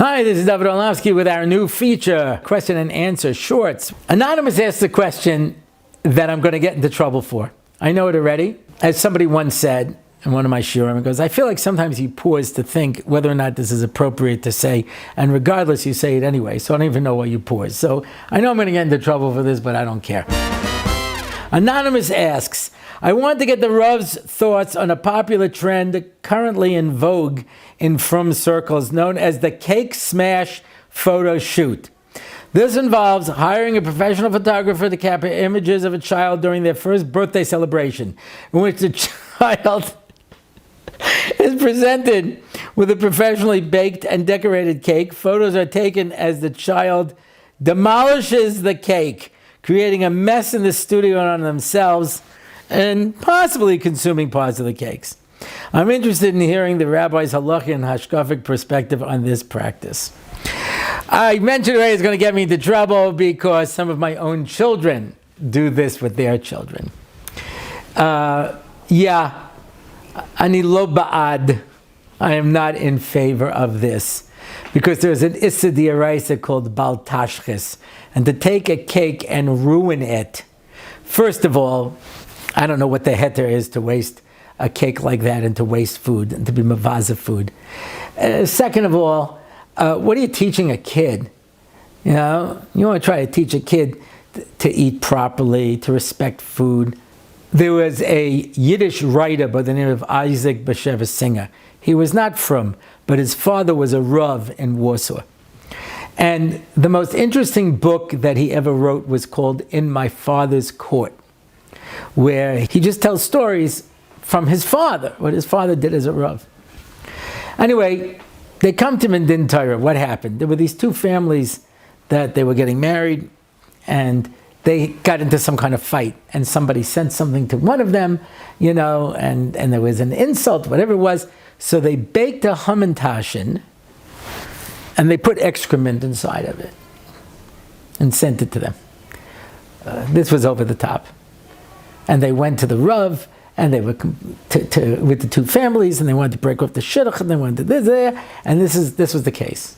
Hi, this is Rabbi Orlofsky with our new feature, question and answer shorts. Anonymous asked a question that I'm going to get into trouble for. I know it already. As somebody once said in one of my shiurim, it goes, I feel like sometimes you pause to think whether or not this is appropriate to say, and regardless, you say it anyway, so I don't even know why you pause. So I know I'm going to get into trouble for this, but I don't care. Anonymous asks, I want to get the Rav's thoughts on a popular trend currently in vogue in frum circles known as the cake smash photo shoot. This involves hiring a professional photographer to capture images of a child during their first birthday celebration, in which the child is presented with a professionally baked and decorated cake. Photos are taken as the child demolishes the cake, creating a mess in the studio and on themselves, and possibly consuming parts of the cakes. I'm interested in hearing the rabbi's halachic and hashkafic perspective on this practice. I mentioned already it's going to get me into trouble because some of my own children do this with their children. Ani lo ba'ad. I am not in favor of this because there's an issa d'oraisa called bal tashchis, and to take a cake and ruin it. First of all, I don't know what the heter is to waste a cake like that and to waste food and to be mavaza food. Second of all, what are you teaching a kid? You know, you want to try to teach a kid to eat properly, to respect food. There was a Yiddish writer by the name of Isaac Bashevis Singer. He was not from, but his father was a Rav in Warsaw. And the most interesting book that he ever wrote was called In My Father's Court, where he just tells stories from his father, what his father did as a Rav. Anyway, they come to him in Din Torah. What happened? There were these two families that they were getting married, and they got into some kind of fight, and somebody sent something to one of them, you know, and there was an insult, whatever it was. So they baked a hamantashen, and they put excrement inside of it, and sent it to them. This was over the top. And they went to the Rav, and they were with the two families, and they wanted to break off the shidduch, and they wanted to this there, and this was the case.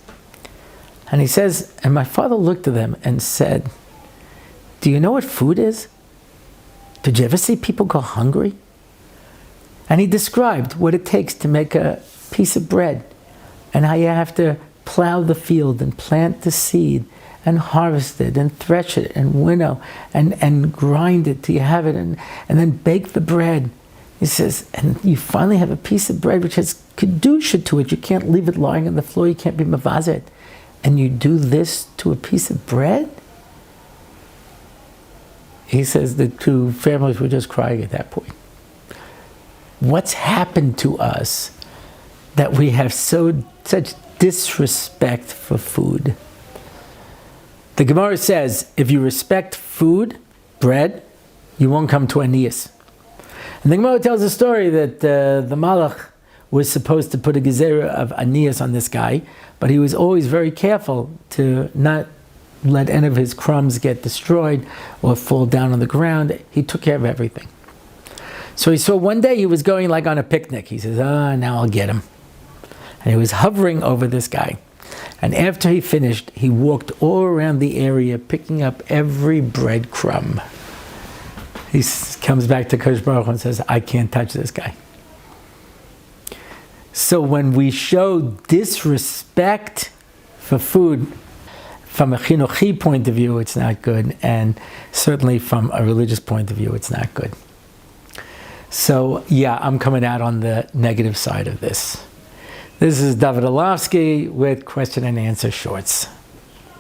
And he says, and my father looked at them and said, do you know what food is? Did you ever see people go hungry? And he described what it takes to make a piece of bread, and how you have to plow the field and plant the seed and harvest it and thresh it and winnow and grind it till you have it and then bake the bread. He says, and you finally have a piece of bread which has kedusha to it. You can't leave it lying on the floor. You can't be mavazet. And you do this to a piece of bread? He says the two families were just crying at that point. What's happened to us that we have such disrespect for food? The Gemara says, if you respect food, bread, you won't come to Aeneas. And the Gemara tells a story that the Malach was supposed to put a gezerah of Aeneas on this guy, but he was always very careful to not let any of his crumbs get destroyed or fall down on the ground. He took care of everything. So he saw one day he was going like on a picnic. He says, now I'll get him. And he was hovering over this guy. And after he finished, he walked all around the area, picking up every breadcrumb. He comes back to Kodesh Baruch Hu and says, I can't touch this guy. So when we show disrespect for food, from a chinuchi point of view, it's not good. And certainly from a religious point of view, it's not good. So yeah, I'm coming out on the negative side of this. This is David Orlofsky with question and answer shorts.